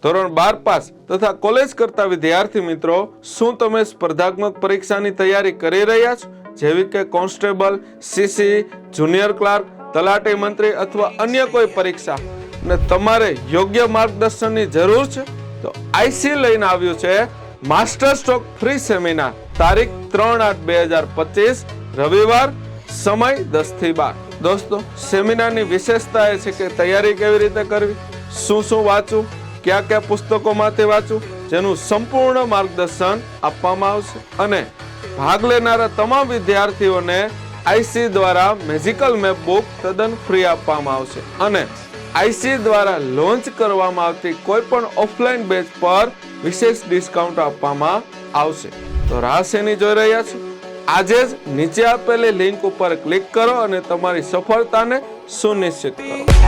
ધોરણ 12 પાસ તથા કોલેજ કરતા વિદ્યાર્થી મિત્રો, શું તમે સ્પર્ધાત્મક પરીક્ષાની તૈયારી કરી રહ્યા છો, જેવી કે કોન્સ્ટેબલ, સીસી, જુનિયર ક્લાર્ક, તલાટી મંત્રી અથવા અન્ય કોઈ પરીક્ષા ને તમારે યોગ્ય માર્ગદર્શનની જરૂર છે? તો આઈસી લઈને આવ્યું છે માસ્ટર સ્ટ્રોક ફ્રી સેમિનાર, તારીખ 3/8/2025 રવિવાર, સમય 10 થી 12। દોસ્તો, સેમિનારની વિશેષતા એ છે કે તૈયારી કેવી રીતે કરવી, શું વાંચવું, કયા કયા પુસ્તકોમાંથી વાંચવું, જેનું સંપૂર્ણ માર્ગદર્શન આપવામાં આવશે અને ભાગ લેનારા તમામ વિદ્યાર્થીઓને આઈસી દ્વારા મેજિકલ મેપ બુક તદ્દન ફ્રી આપવામાં આવશે અને આઈસી દ્વારા લોન્ચ કરવામાં આવતી કોઈ પણ ઓફલાઈન બેચ પર વિશેષ ડિસ્કાઉન્ટ આપવામાં આવશે। તો રાહ શેની જોઈ રહ્યા છો? આજે જ નીચે આપેલી લિંક ઉપર ક્લિક કરો અને તમારી સફળતાને સુનિશ્ચિત કરો।